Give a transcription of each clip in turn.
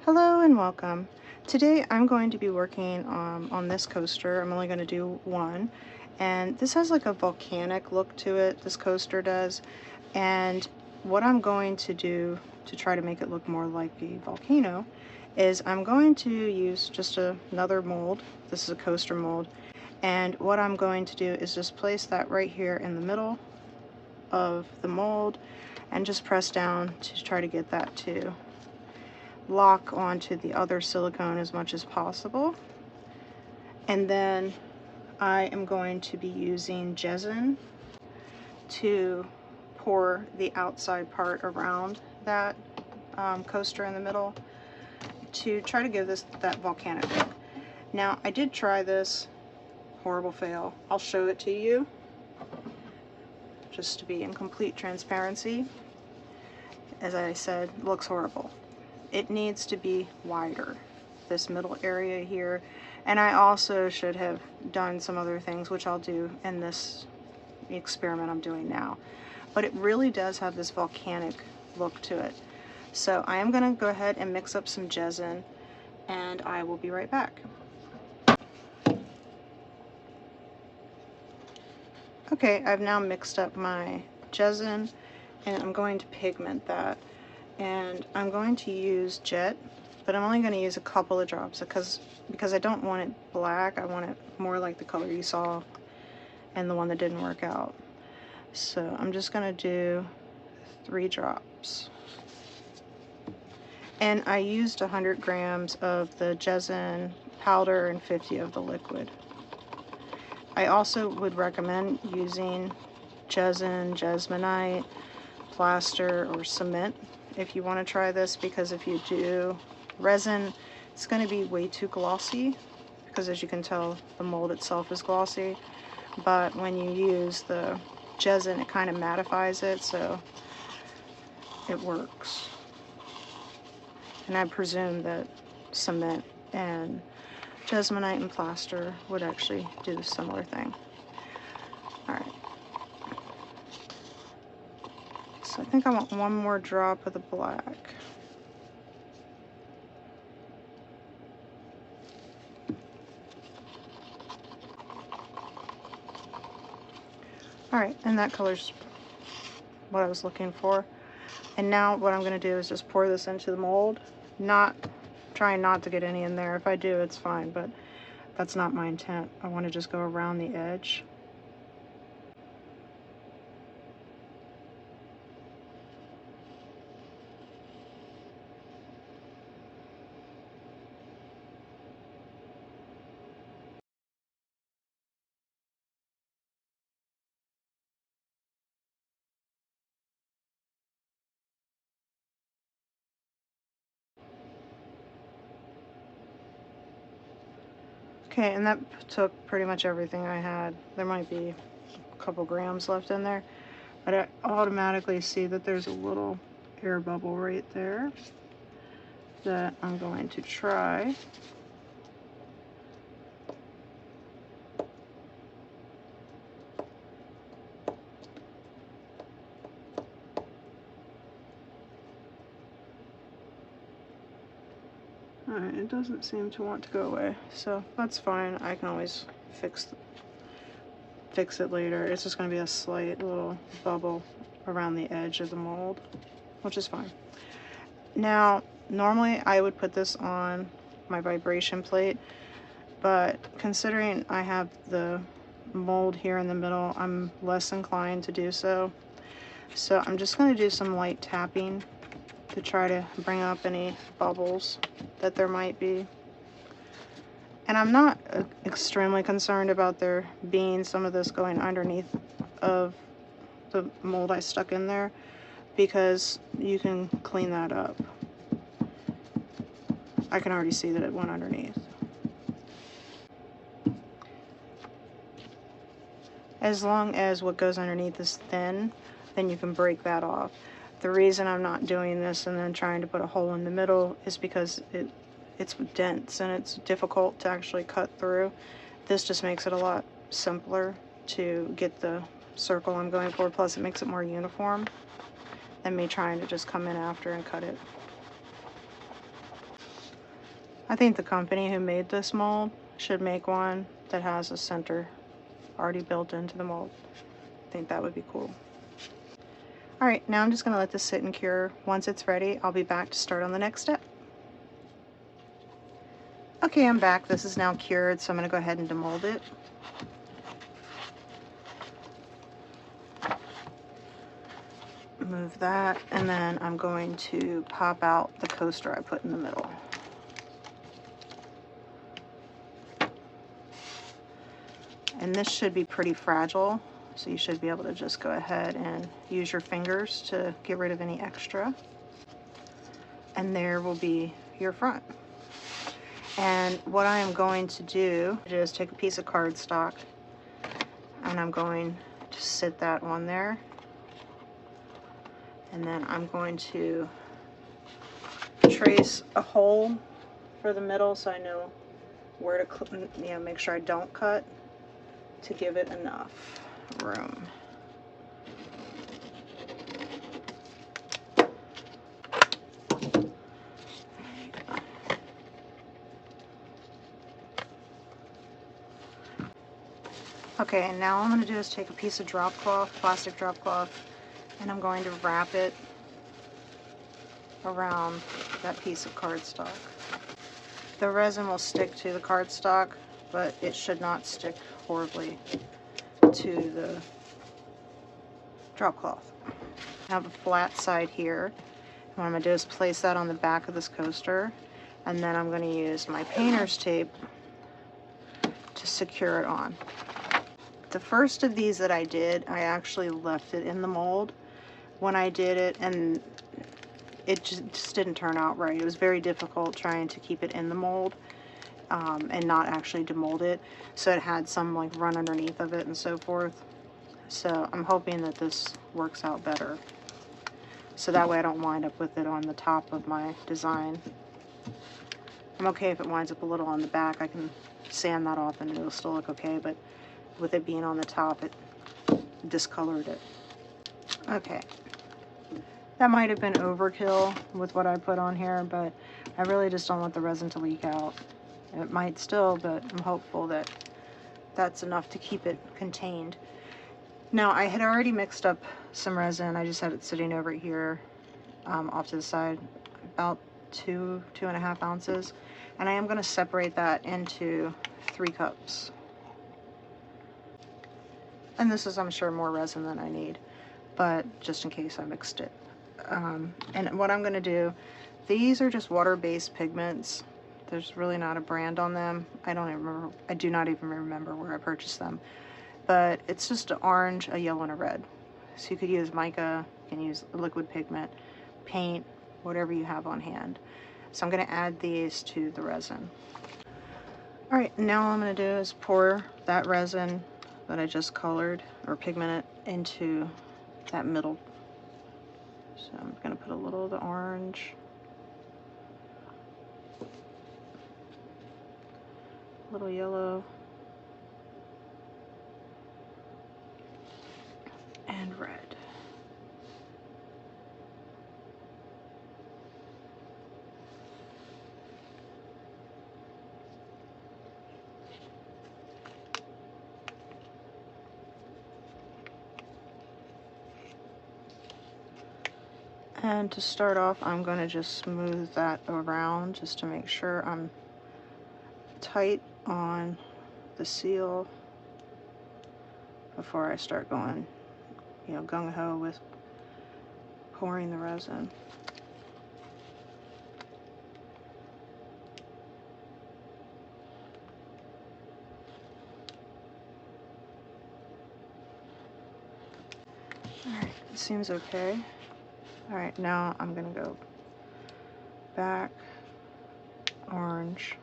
Hello and welcome. Today I'm going to be working on this coaster. I'm only going to do one, and this has like a volcanic look to it, this coaster does. And what I'm going to do to try to make it look more like a volcano is I'm going to use just another mold. This is a coaster mold, and what I'm going to do is just place that right here in the middle of the mold and just press down to try to get that to lock onto the other silicone as much as possible. And then I am going to be using Jesin to pour the outside part around that coaster in the middle to try to give this that volcanic look. Now I did try this, horrible fail. I'll show it to you just to be in complete transparency. As I said, looks horrible. It needs to be wider, this middle area here, and I also should have done some other things, which I'll do in this experiment I'm doing now. But it really does have this volcanic look to it. So I am going to go ahead and mix up some Jesin, and I will be right back. Okay, I've now mixed up my Jesin, and I'm going to pigment that. And I'm going to use Jet, but I'm only going to use a couple of drops because I don't want it black. I want it more like the color you saw and the one that didn't work out. So I'm just going to do 3 drops. And I used 100 grams of the Jesin powder and 50 of the liquid. I also would recommend using Jesin, Jesmonite, plaster, or cement if you want to try this, because if you do resin, it's going to be way too glossy, because as you can tell, the mold itself is glossy. But when you use the Jesin, it kind of mattifies it, so it works. And I presume that cement and Jesmonite and plaster would actually do the similar thing. Alright. So I think I want one more drop of the black. Alright, and that color's what I was looking for. And now what I'm going to do is just pour this into the mold. Trying not to get any in there. If I do, it's fine, but that's not my intent. I want to just go around the edge. Okay, and that took pretty much everything I had. There might be a couple grams left in there, but I automatically see that there's a little air bubble right there that I'm going to try. Alright, it doesn't seem to want to go away, so that's fine. I can always fix it later. It's just going to be a slight little bubble around the edge of the mold, which is fine. Now, normally I would put this on my vibration plate, but considering I have the mold here in the middle, I'm less inclined to do so. So I'm just going to do some light tapping to try to bring up any bubbles that there might be. And I'm not extremely concerned about there being some of this going underneath of the mold I stuck in there, because you can clean that up. I can already see that it went underneath. As long as what goes underneath is thin, then you can break that off. The reason I'm not doing this and then trying to put a hole in the middle is because it's dense and it's difficult to actually cut through. This just makes it a lot simpler to get the circle I'm going for, plus it makes it more uniform than me trying to just come in after and cut it. I think the company who made this mold should make one that has a center already built into the mold. I think that would be cool. Alright, now I'm just going to let this sit and cure. Once it's ready, I'll be back to start on the next step. Okay, I'm back. This is now cured, so I'm going to go ahead and demold it. Move that, and then I'm going to pop out the coaster I put in the middle. And this should be pretty fragile, so you should be able to just go ahead and use your fingers to get rid of any extra. And there will be your front. And what I am going to do is take a piece of cardstock, and I'm going to sit that on there. And then I'm going to trace a hole for the middle so I know where to, make sure I don't cut, to give it enough room. Okay, and now all I'm going to do is take a piece of drop cloth, plastic drop cloth, and I'm going to wrap it around that piece of cardstock. The resin will stick to the cardstock, but it should not stick horribly to the drop cloth. I have a flat side here. What I'm going to do is place that on the back of this coaster, and then I'm going to use my painter's tape to secure it on. The first of these that I did, I actually left it in the mold when I did it, and it just didn't turn out right. It was very difficult trying to keep it in the mold and not actually demold it, so it had some like run underneath of it and so forth. So I'm hoping that this works out better, so that way I don't wind up with it on the top of my design. I'm okay if it winds up a little on the back. I can sand that off and it'll still look okay, but with it being on the top, it discolored it. Okay, that might have been overkill with what I put on here, but I really just don't want the resin to leak out. It might still, but I'm hopeful that that's enough to keep it contained. Now, I had already mixed up some resin. I just had it sitting over here off to the side, about 2.5 ounces, and I am going to separate that into 3 cups. And this is, I'm sure, more resin than I need, but just in case I mixed it. And what I'm going to do, these are just water-based pigments. There's really not a brand on them. I do not even remember where I purchased them. But it's just an orange, a yellow, and a red. So you could use mica, you can use liquid pigment, paint, whatever you have on hand. So I'm going to add these to the resin. Alright, now all I'm going to do is pour that resin that I just colored or pigmented into that middle. So I'm going to put a little of the orange, a little yellow, and red. And to start off, I'm going to just smooth that around just to make sure I'm tight on the seal before I start going, gung-ho with pouring the resin. Alright, it seems okay. Alright, now I'm going to go back, orange,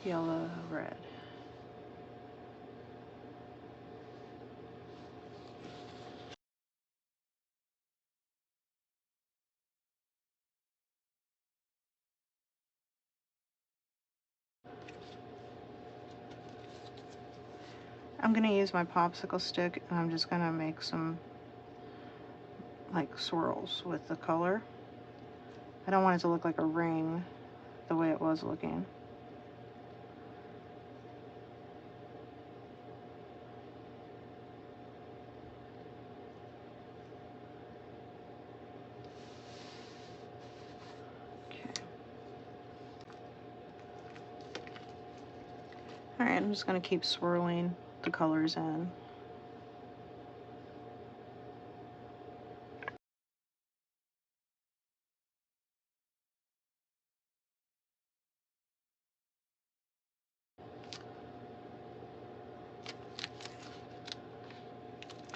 yellow, red. I'm gonna use my popsicle stick and I'm just gonna make some like swirls with the color. I don't want it to look like a ring the way it was looking. Alright, I'm just going to keep swirling the colors in.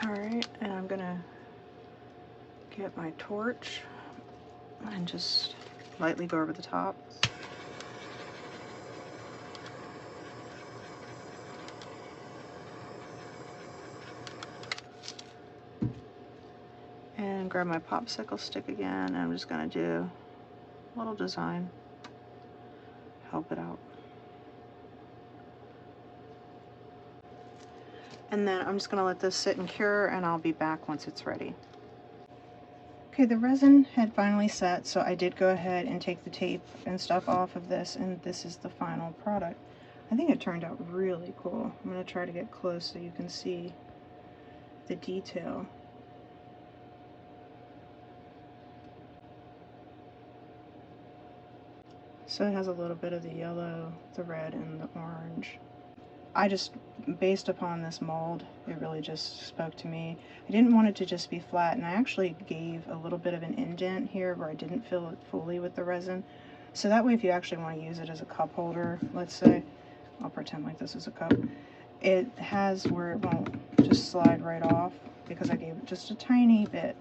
Alright, and I'm going to get my torch and just lightly go over the top. And grab my popsicle stick again, and I'm just going to do a little design, help it out. And then I'm just going to let this sit and cure, and I'll be back once it's ready. Okay, the resin had finally set, so I did go ahead and take the tape and stuff off of this, and this is the final product. I think it turned out really cool. I'm going to try to get close so you can see the detail. So it has a little bit of the yellow, the red, and the orange. I just, based upon this mold, it really just spoke to me. I didn't want it to just be flat, and I actually gave a little bit of an indent here where I didn't fill it fully with the resin. So that way if you actually want to use it as a cup holder, let's say, I'll pretend like this is a cup, it has where it won't just slide right off because I gave it just a tiny bit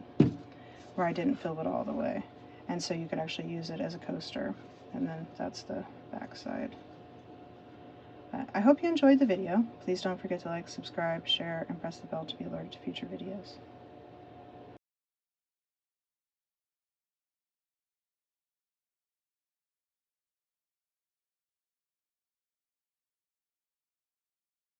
where I didn't fill it all the way. And so you could actually use it as a coaster. And then that's the back side. I hope you enjoyed the video. Please don't forget to like, subscribe, share, and press the bell to be alerted to future videos.